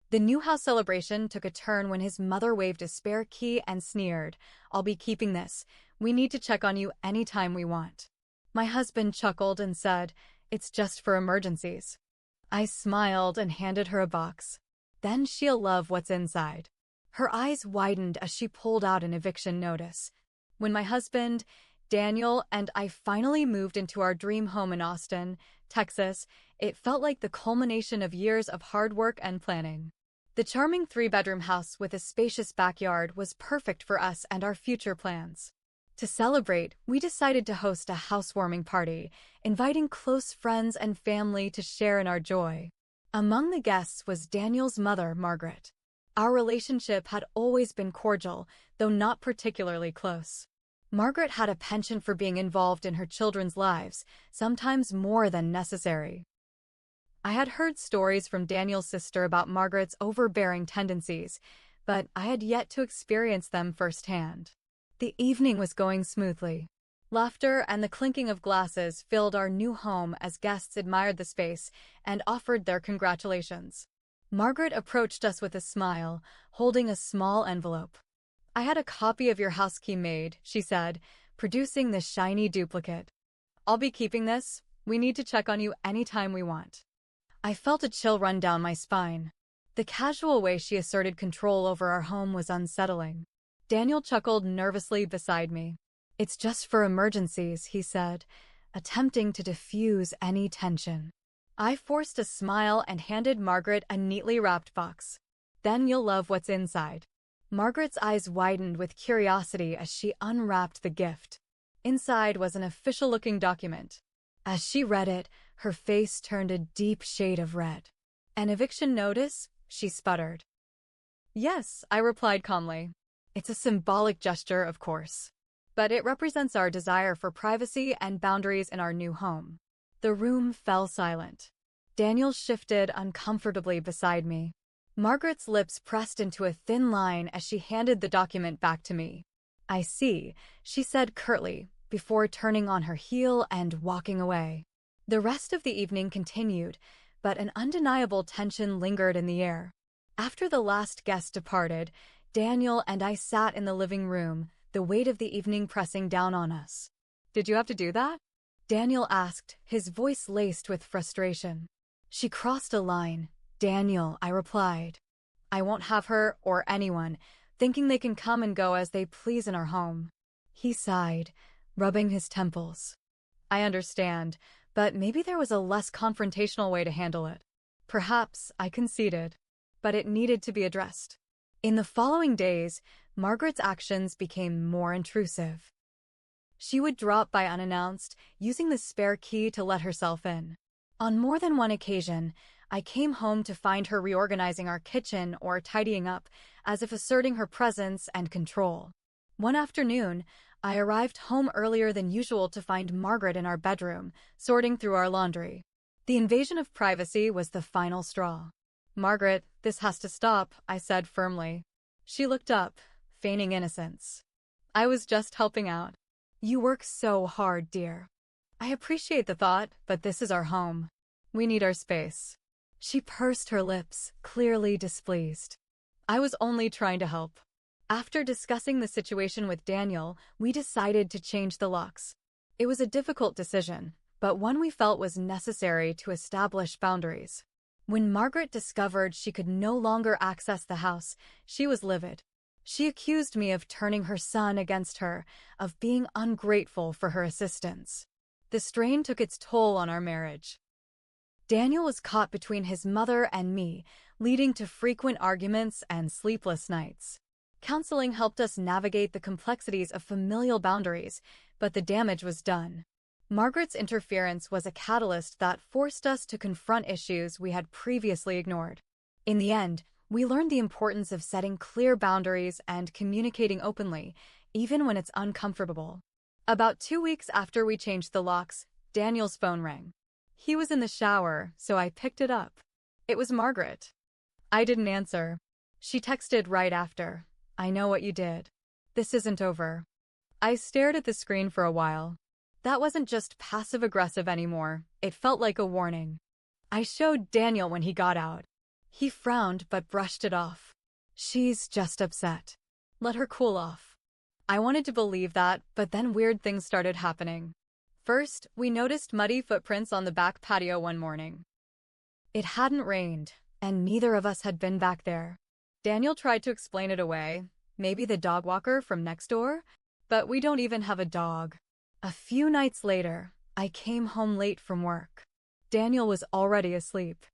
The new house celebration took a turn when his mother waved a spare key and sneered, "I'll be keeping this. We need to check on you anytime we want." My husband chuckled and said, "It's just for emergencies." I smiled and handed her a box. "Then she'll love what's inside." Her eyes widened as she pulled out an eviction notice. When my husband, Daniel, and I finally moved into our dream home in Austin, Texas, it felt like the culmination of years of hard work and planning. The charming three-bedroom house with a spacious backyard was perfect for us and our future plans. To celebrate, we decided to host a housewarming party, inviting close friends and family to share in our joy. Among the guests was Daniel's mother, Margaret. Our relationship had always been cordial, though not particularly close. Margaret had a penchant for being involved in her children's lives, sometimes more than necessary. I had heard stories from Daniel's sister about Margaret's overbearing tendencies, but I had yet to experience them firsthand. The evening was going smoothly. Laughter and the clinking of glasses filled our new home as guests admired the space and offered their congratulations. Margaret approached us with a smile, holding a small envelope. "I had a copy of your house key made," she said, producing the shiny duplicate. "I'll be keeping this. We need to check on you anytime we want." I felt a chill run down my spine. The casual way she asserted control over our home was unsettling. Daniel chuckled nervously beside me. "It's just for emergencies," he said, attempting to diffuse any tension. I forced a smile and handed Margaret a neatly wrapped box. "Then you'll love what's inside." Margaret's eyes widened with curiosity as she unwrapped the gift. Inside was an official-looking document. As she read it, her face turned a deep shade of red. "An eviction notice?" she sputtered. "Yes," I replied calmly. "It's a symbolic gesture, of course. But it represents our desire for privacy and boundaries in our new home." The room fell silent. Daniel shifted uncomfortably beside me. Margaret's lips pressed into a thin line as she handed the document back to me. "I see," she said curtly, before turning on her heel and walking away. The rest of the evening continued, but an undeniable tension lingered in the air. After the last guest departed, Daniel and I sat in the living room, the weight of the evening pressing down on us. "Did you have to do that?" Daniel asked, his voice laced with frustration. "She crossed a line, Daniel," I replied. "I won't have her, or anyone, thinking they can come and go as they please in our home." He sighed, rubbing his temples. "I understand, but maybe there was a less confrontational way to handle it." Perhaps, I conceded, but it needed to be addressed. In the following days, Margaret's actions became more intrusive. She would drop by unannounced, using the spare key to let herself in. On more than one occasion, I came home to find her reorganizing our kitchen or tidying up, as if asserting her presence and control. One afternoon, I arrived home earlier than usual to find Margaret in our bedroom, sorting through our laundry. The invasion of privacy was the final straw. "Margaret, this has to stop," I said firmly. She looked up, feigning innocence. "I was just helping out." "You work so hard, dear." "I appreciate the thought, but this is our home. We need our space." She pursed her lips, clearly displeased. I was only trying to help. After discussing the situation with Daniel, we decided to change the locks. It was a difficult decision, but one we felt was necessary to establish boundaries. When Margaret discovered she could no longer access the house, she was livid. She accused me of turning her son against her, of being ungrateful for her assistance. The strain took its toll on our marriage. Daniel was caught between his mother and me, leading to frequent arguments and sleepless nights. Counseling helped us navigate the complexities of familial boundaries, but the damage was done. Margaret's interference was a catalyst that forced us to confront issues we had previously ignored. In the end, we learned the importance of setting clear boundaries and communicating openly, even when it's uncomfortable. About 2 weeks after we changed the locks, Daniel's phone rang. He was in the shower, so I picked it up. It was Margaret. I didn't answer. She texted right after, "I know what you did. This isn't over." I stared at the screen for a while. That wasn't just passive-aggressive anymore, it felt like a warning. I showed Daniel when he got out. He frowned but brushed it off. She's just upset. Let her cool off. I wanted to believe that, but then weird things started happening. First, we noticed muddy footprints on the back patio one morning. It hadn't rained, and neither of us had been back there. Daniel tried to explain it away, maybe the dog walker from next door, but we don't even have a dog. A few nights later, I came home late from work. Daniel was already asleep.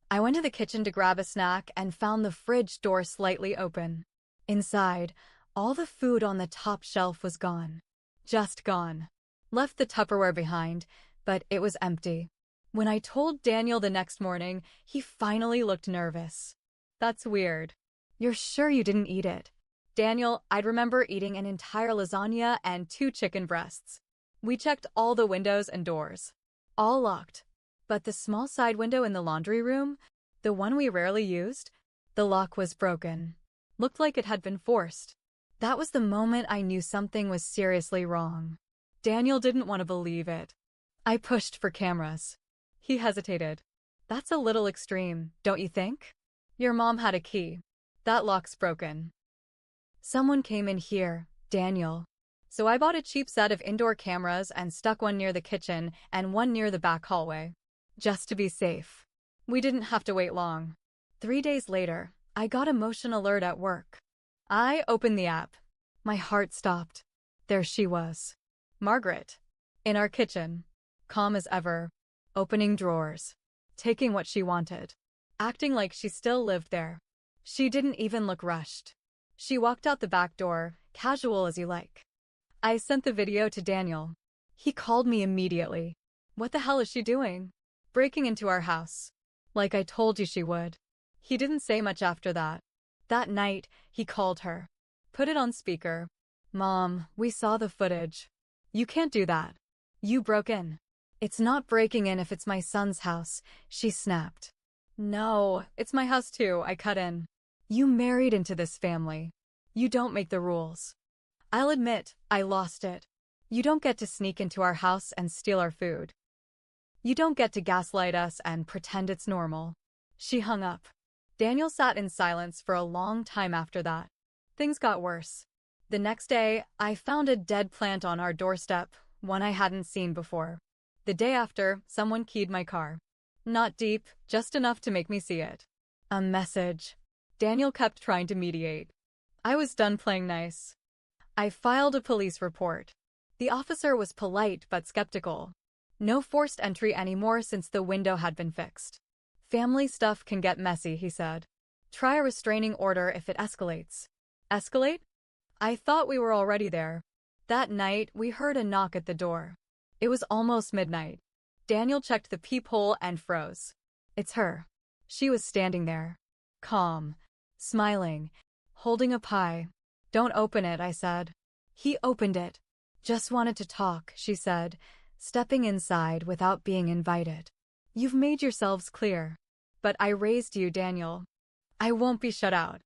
I went to the kitchen to grab a snack and found the fridge door slightly open. Inside, all the food on the top shelf was gone. Just gone. Left the Tupperware behind, but it was empty. When I told Daniel the next morning, he finally looked nervous. That's weird. You're sure you didn't eat it? Daniel, I'd remember eating an entire lasagna and 2 chicken breasts. We checked all the windows and doors. All locked. But the small side window in the laundry room, the one we rarely used, the lock was broken. Looked like it had been forced. That was the moment I knew something was seriously wrong. Daniel didn't want to believe it. I pushed for cameras. He hesitated. That's a little extreme, don't you think? Your mom had a key. That lock's broken. Someone came in here, Daniel. So I bought a cheap set of indoor cameras and stuck one near the kitchen and one near the back hallway. Just to be safe. We didn't have to wait long. 3 days later, I got a motion alert at work. I opened the app. My heart stopped. There she was. Margaret. In our kitchen. Calm as ever. Opening drawers. Taking what she wanted. Acting like she still lived there. She didn't even look rushed. She walked out the back door, casual as you like. I sent the video to Daniel. He called me immediately. What the hell is she doing? Breaking into our house. Like I told you she would. He didn't say much after that. That night, he called her. Put it on speaker. Mom, we saw the footage. You can't do that. You broke in. It's not breaking in if it's my son's house, she snapped. No, it's my house too, I cut in. You married into this family. You don't make the rules. I'll admit, I lost it. You don't get to sneak into our house and steal our food. You don't get to gaslight us and pretend it's normal. She hung up. Daniel sat in silence for a long time after that. Things got worse. The next day, I found a dead plant on our doorstep, one I hadn't seen before. The day after, someone keyed my car. Not deep, just enough to make me see it. A message. Daniel kept trying to mediate. I was done playing nice. I filed a police report. The officer was polite but skeptical. No forced entry anymore since the window had been fixed. Family stuff can get messy, he said. Try a restraining order if it escalates. Escalate? I thought we were already there. That night, we heard a knock at the door. It was almost midnight. Daniel checked the peephole and froze. It's her. She was standing there. Calm. Smiling. Holding a pie. Don't open it, I said. He opened it. Just wanted to talk, she said, stepping inside without being invited. You've made yourselves clear. But I raised you, Daniel. I won't be shut out.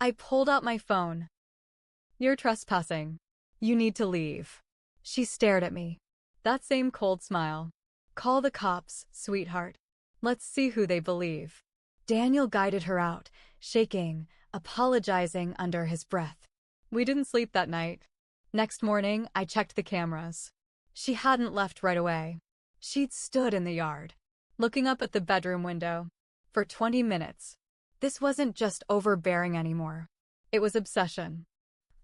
I pulled out my phone. You're trespassing. You need to leave. She stared at me. That same cold smile. Call the cops, sweetheart. Let's see who they believe. Daniel guided her out, shaking, apologizing under his breath. We didn't sleep that night. Next morning, I checked the cameras. She hadn't left right away. She'd stood in the yard, looking up at the bedroom window. For 20 minutes. This wasn't just overbearing anymore. It was obsession.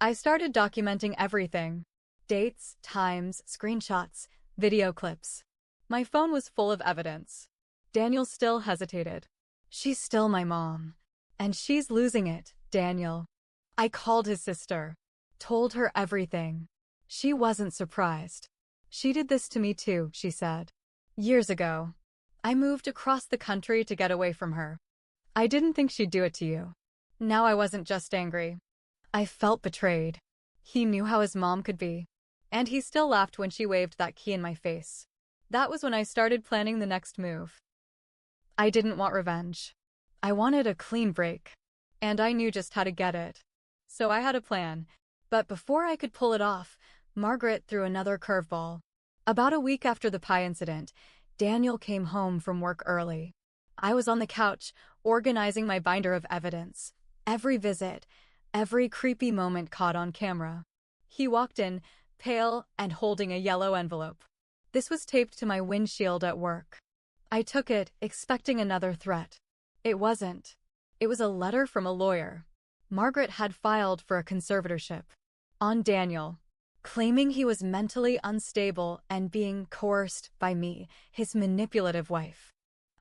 I started documenting everything. Dates, times, screenshots, video clips. My phone was full of evidence. Daniel still hesitated. She's still my mom. And she's losing it, Daniel. I called his sister. Told her everything. She wasn't surprised. She did this to me too, she said. Years ago. I moved across the country to get away from her. I didn't think she'd do it to you. Now I wasn't just angry. I felt betrayed. He knew how his mom could be. And he still laughed when she waved that key in my face. That was when I started planning the next move. I didn't want revenge. I wanted a clean break. And I knew just how to get it. So I had a plan. But before I could pull it off, Margaret threw another curveball. About a week after the pie incident, Daniel came home from work early. I was on the couch, organizing my binder of evidence. Every visit, every creepy moment caught on camera. He walked in, pale and holding a yellow envelope. This was taped to my windshield at work. I took it, expecting another threat. It wasn't. It was a letter from a lawyer. Margaret had filed for a conservatorship on Daniel, claiming he was mentally unstable and being coerced by me, his manipulative wife.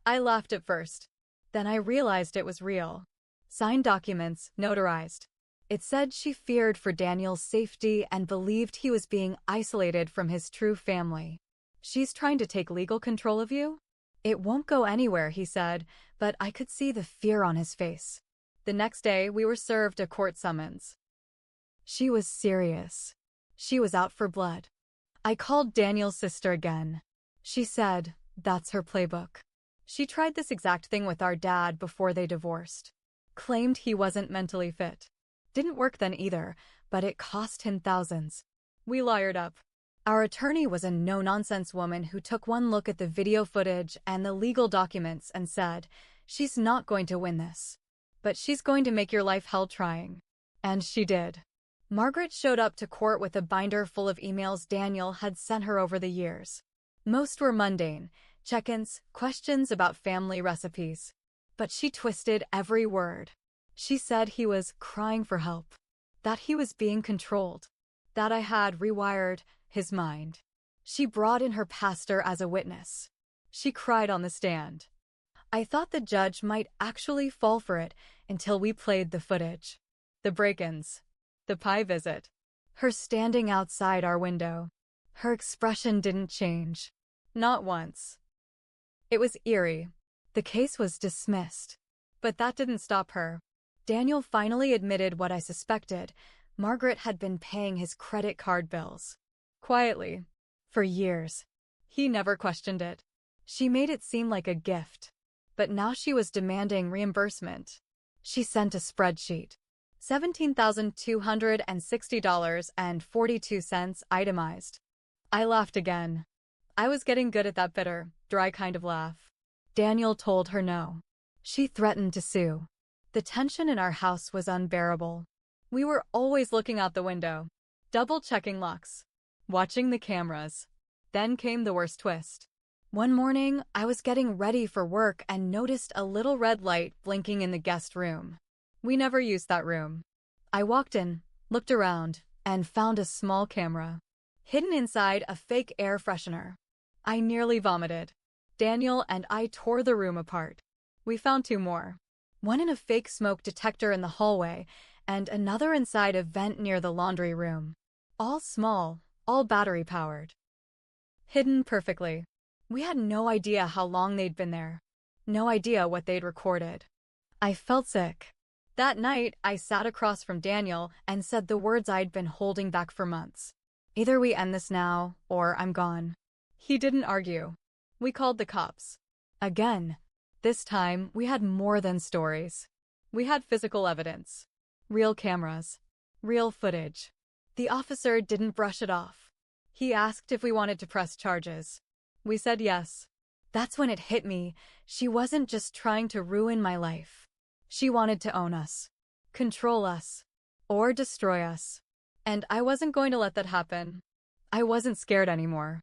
I laughed at first. Then I realized it was real. Signed documents, notarized. It said she feared for Daniel's safety and believed he was being isolated from his true family. She's trying to take legal control of you? It won't go anywhere, he said, but I could see the fear on his face. The next day, we were served a court summons. She was serious. She was out for blood. I called Daniel's sister again. She said, that's her playbook. She tried this exact thing with our dad before they divorced. Claimed he wasn't mentally fit. Didn't work then either, but it cost him thousands. We lawyered up. Our attorney was a no-nonsense woman who took one look at the video footage and the legal documents and said, she's not going to win this. But she's going to make your life hell trying. And she did. Margaret showed up to court with a binder full of emails Daniel had sent her over the years. Most were mundane, check-ins, questions about family recipes. But she twisted every word. She said he was crying for help, that he was being controlled, that I had rewired his mind. She brought in her pastor as a witness. She cried on the stand. I thought the judge might actually fall for it until we played the footage. The break-ins. The pie visit. Her standing outside our window. Her expression didn't change. Not once. It was eerie. The case was dismissed. But that didn't stop her. Daniel finally admitted what I suspected. Margaret had been paying his credit card bills. Quietly. For years. He never questioned it. She made it seem like a gift. But now she was demanding reimbursement. She sent a spreadsheet. $17,260.42 itemized. I laughed again. I was getting good at that bitter, dry kind of laugh. Daniel told her no. She threatened to sue. The tension in our house was unbearable. We were always looking out the window, double-checking locks, watching the cameras. Then came the worst twist. One morning, I was getting ready for work and noticed a little red light blinking in the guest room. We never used that room. I walked in, looked around, and found a small camera. Hidden inside a fake air freshener. I nearly vomited. Daniel and I tore the room apart. We found two more. One in a fake smoke detector in the hallway, and another inside a vent near the laundry room. All small, all battery-powered. Hidden perfectly. We had no idea how long they'd been there. No idea what they'd recorded. I felt sick. That night, I sat across from Daniel and said the words I'd been holding back for months. Either we end this now, or I'm gone. He didn't argue. We called the cops. Again. This time, we had more than stories. We had physical evidence. Real cameras. Real footage. The officer didn't brush it off. He asked if we wanted to press charges. We said yes. That's when it hit me. She wasn't just trying to ruin my life. She wanted to own us. Control us. Or destroy us. And I wasn't going to let that happen. I wasn't scared anymore.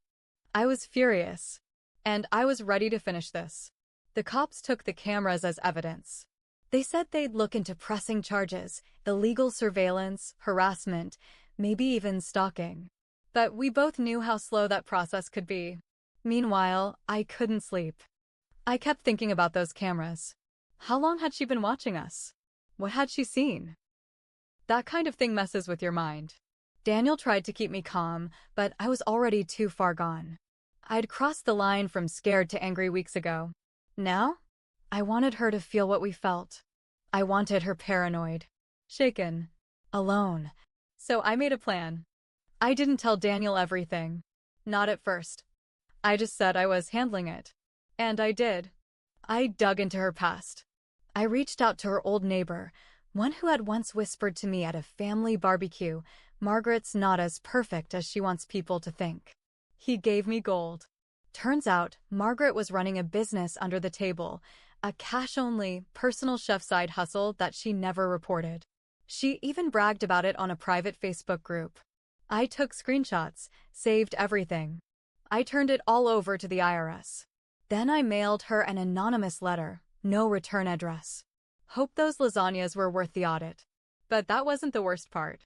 I was furious. And I was ready to finish this. The cops took the cameras as evidence. They said they'd look into pressing charges, illegal surveillance, harassment, maybe even stalking. But we both knew how slow that process could be. Meanwhile, I couldn't sleep. I kept thinking about those cameras. How long had she been watching us? What had she seen? That kind of thing messes with your mind. Daniel tried to keep me calm, but I was already too far gone. I'd crossed the line from scared to angry weeks ago. Now, I wanted her to feel what we felt. I wanted her paranoid, shaken, alone. So I made a plan. I didn't tell Daniel everything. Not at first. I just said I was handling it. And I did. I dug into her past. I reached out to her old neighbor, one who had once whispered to me at a family barbecue, "Margaret's not as perfect as she wants people to think." He gave me gold. Turns out, Margaret was running a business under the table, a cash-only, personal chef side hustle that she never reported. She even bragged about it on a private Facebook group. I took screenshots, saved everything. I turned it all over to the IRS. Then I mailed her an anonymous letter, no return address. Hope those lasagnas were worth the audit. But that wasn't the worst part.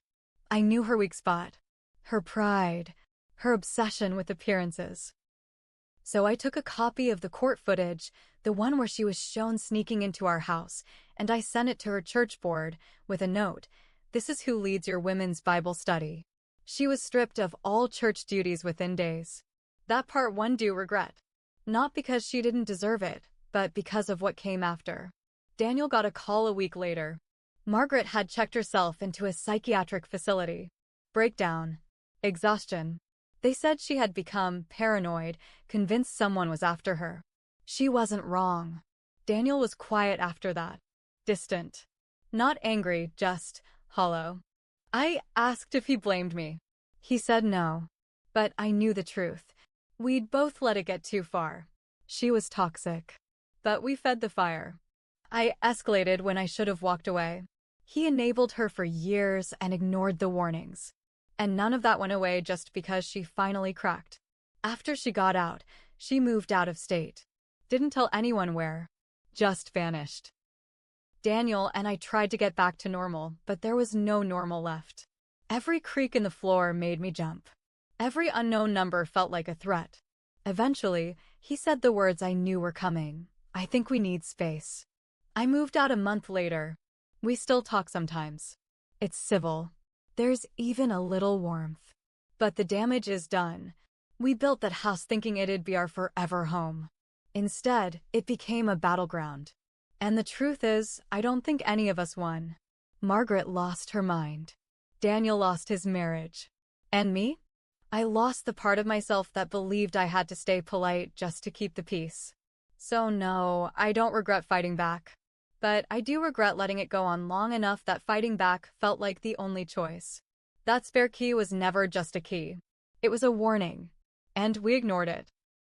I knew her weak spot. Her pride. Her obsession with appearances. So I took a copy of the court footage, the one where she was shown sneaking into our house, and I sent it to her church board with a note. This is who leads your women's Bible study. She was stripped of all church duties within days. That part one do regret. Not because she didn't deserve it, but because of what came after. Daniel got a call a week later. Margaret had checked herself into a psychiatric facility. Breakdown. Exhaustion. They said she had become paranoid, convinced someone was after her. She wasn't wrong. Daniel was quiet after that. Distant. Not angry, just hollow. I asked if he blamed me. He said no. But I knew the truth. We'd both let it get too far. She was toxic. But we fed the fire. I escalated when I should have walked away. He enabled her for years and ignored the warnings. And none of that went away just because she finally cracked. After she got out, she moved out of state. Didn't tell anyone where. Just vanished. Daniel and I tried to get back to normal, but there was no normal left. Every creak in the floor made me jump. Every unknown number felt like a threat. Eventually, he said the words I knew were coming. I think we need space. I moved out a month later. We still talk sometimes. It's civil. There's even a little warmth. But the damage is done. We built that house thinking it'd be our forever home. Instead, it became a battleground. And the truth is, I don't think any of us won. Margaret lost her mind. Daniel lost his marriage. And me? I lost the part of myself that believed I had to stay polite just to keep the peace. So no, I don't regret fighting back. But I do regret letting it go on long enough that fighting back felt like the only choice. That spare key was never just a key. It was a warning. And we ignored it.